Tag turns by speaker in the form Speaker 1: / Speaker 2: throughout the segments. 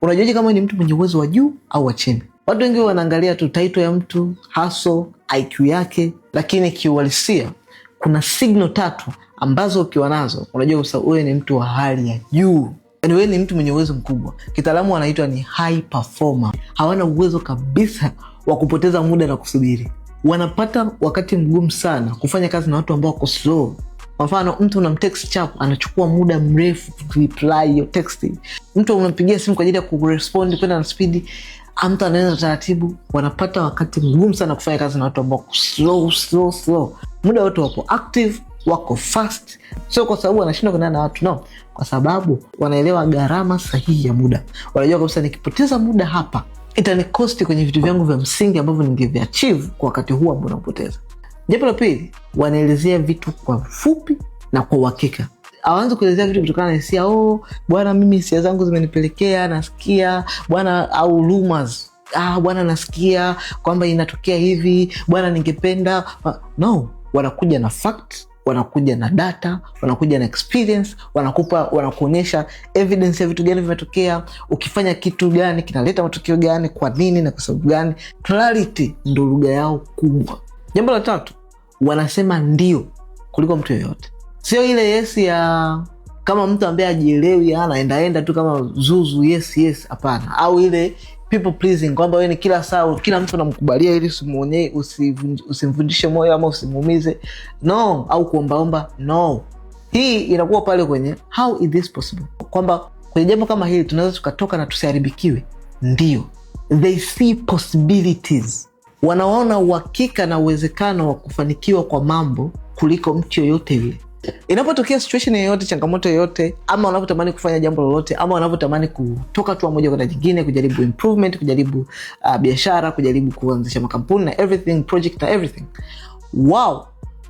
Speaker 1: Unajuaje kama ni mtu mwenye uwezo wa juu au wa chini? Watu wengi wanaangalia tu title ya mtu, hustle, IQ yake, lakini kiuhalisia kuna signal 3 ambazo ukiwa nazo unajua sasa wewe ni mtu wa hali ya juu. Yaani wewe ni mtu mwenye uwezo mkubwa. Kitaalamu wanaitwa ni high performer. Hawana uwezo kabisa wa kupoteza muda na kusubiri. Wanapata wakati mgumu sana kufanya kazi na watu ambao wako slow. Kwa mfano, mtu unamtext chat anachukua muda mrefu kureply your text. Mtu unampigia simu kwa ajili ya kurespond kwenda na speed, mtu anaenda taratibu. Wanapata wakati mgumu sana kufanya kazi na watu ambao slow. Muda wote wapo active, wako fast. Sio kwa sababu wanashindwa kuendana na watu, no. Kwa sababu wanaelewa gharama sahihi ya muda. Wanajua kabisa nikipoteza muda hapa itanikosti kwenye vitu vyangu vya msingi ambavyo ningeviachieve kwa wakati huu ambao napoteza. Jambo la pili, wanaelezea vitu kwa fupi na kwa uhakika. Hawaanzi kuelezea vitu kutokana na hisia, bwana mimi hisia zangu zimenipelekea nasikia, bwana, au rumors. Bwana nasikia kwamba inatokea hivi, bwana ningependa. No, wanakuja na fact, wanakuja na data, wanakuja na experience, wanakuonyesha evidence ya vitu gani vimetokea, ukifanya kitu gani kinaleta matokeo gani, kwa nini na kwa sababu gani. Clarity ndio lugha yao kubwa. Jambo la 3, wanasema ndio kuliko mtu yeyote. Sio ile yes ya kama mtu ambaye ajielewi anaenda tu kama zuzu yes hapana. Au ile people pleasing kwamba wewe ni kila saa kila mtu unamkubalia ili usimuonee, usimvundishe moyo ama usimuumize. No, au kuombaomba. No. Hii inakuwa pale kwenye how is this possible? Kwamba kwenye jambo kama hili tunaweza tukatoka na tusiharibikiwe. Ndio. They see possibilities. Wanaona uhakika na uwezekano wa kufanikiwa kwa mambo kuliko mtu yoyote yule. Inapotokea situation yoyote, changamoto yoyote, ama wanapotamani kufanya jambo lolote, ama wanapotamani kutoka tu moja kwenda nyingine, kujaribu improvement, kujaribu biashara, kujaribu kuanzisha makampuni na everything, project na everything. Wow,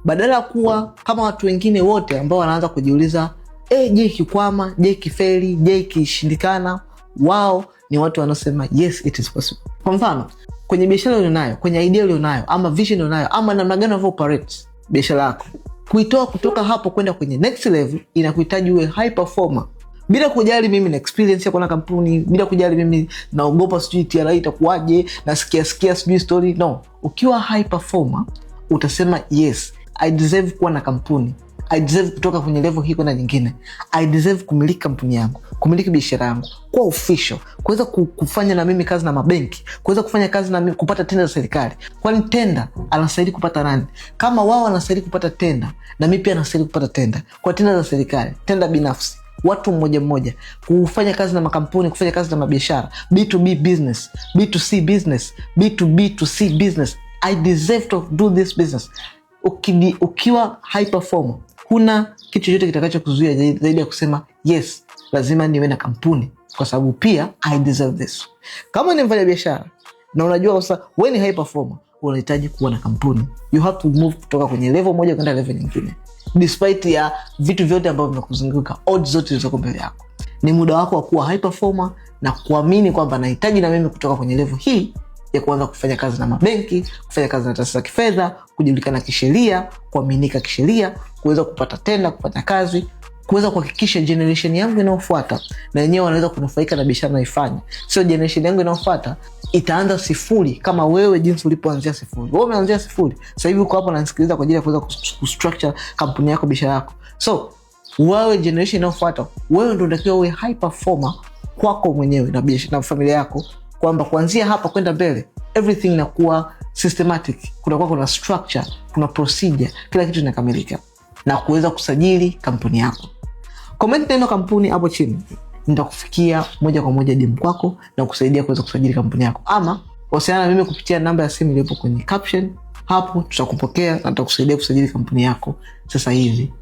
Speaker 1: badala kuwa kama watu wengine wote ambao wanaanza kujiuliza, je ikikwama, je ikifeli, je ikishindikana, wao ni watu wanaosema yes it is possible. Kwa mfano, kwenye biashara ulionayo, kwenye idea ulionayo, ama vision ulionayo, ama namna gani unavyo operate biashara yako, kuitoa kutoka hapo kwenda kwenye next level inakuhitaji uwe high performer. Bila kujali mimi na experience ya kuona kampuni, bila kujali mimi naogopa sijui TRA itakuwaje, nasikia sijui story. No, ukiwa high performer utasema yes, I deserve kuwa na kampuni. I deserve kutoka kwenye level hii kwenda nyingine. I deserve kumiliki kampuni yangu, kumiliki biashara yangu, kuwa official, kuweza kufanya na mimi kazi na mabenki, kuweza kufanya kazi na mimi kupata tenda za serikali. Kwani tenda anastahili kupata nani? Kama wao wanastahili kupata tenda, na mimi pia nastahili kupata tenda. Kwa tenda za serikali, tenda binafsi, watu mmoja, kufanya kazi na makampuni, kufanya kazi na mabiashara, B2B business, B2C business, B2B2C business. I deserve to do this business. Ukiwa high performer, huna kitu chochote kitakacho kuzuia zaidi ya kusema yes, lazima niwe na kampuni kwa sababu pia I deserve this. Kama ni mfanya biashara na unajua sasa wewe ni high performer, unahitaji kuwa na kampuni, you have to move kutoka kwenye level moja kwenda level nyingine. Despite ya vitu vyote ambavyo vinakuzunguka, odds zote zilizoko mbele yako, ni muda wako wa kuwa high performer na kuamini kwamba nahitaji na mimi kutoka kwenye level hii ya kuanza kufanya kazi na mabenki, kufanya kazi na taasisi za kifedha, kujulikana kisheria, kuaminika kisheria, kuweza kupata tenda, kupata kazi, kuweza kuhakikisha generation yangu inayofuata na wenyewe wanaweza kunufaika na biashara naifanya. Sio generation yangu inayofuata itaanza sifuri kama wewe jinsi ulipoanzia sifuri. Wewe umeanzia sifuri. Sasa hivi uko hapo unanisikiliza kwa ajili ya kuweza kustructure kampuni yako, biashara yako. So, wewe generation inayofuata, wewe ndio unatakiwa uwe high performer kwako mwenyewe na biashara na familia yako, kwamba kuanzia hapa kwenda mbele everything inakuwa systematic, kuna structure, kuna procedure, kila kitu kinakamilika, na kuweza kusajili kampuni yako. Comment neno kampuni hapo chini, nitakufikia moja kwa moja DM kwako na kusaidia kuweza kusajili kampuni yako, ama wasiliana na mimi kupitia namba ya simu iliyopo kwenye caption hapo. Tutakupokea na tutakusaidia kusajili kampuni yako sasa hivi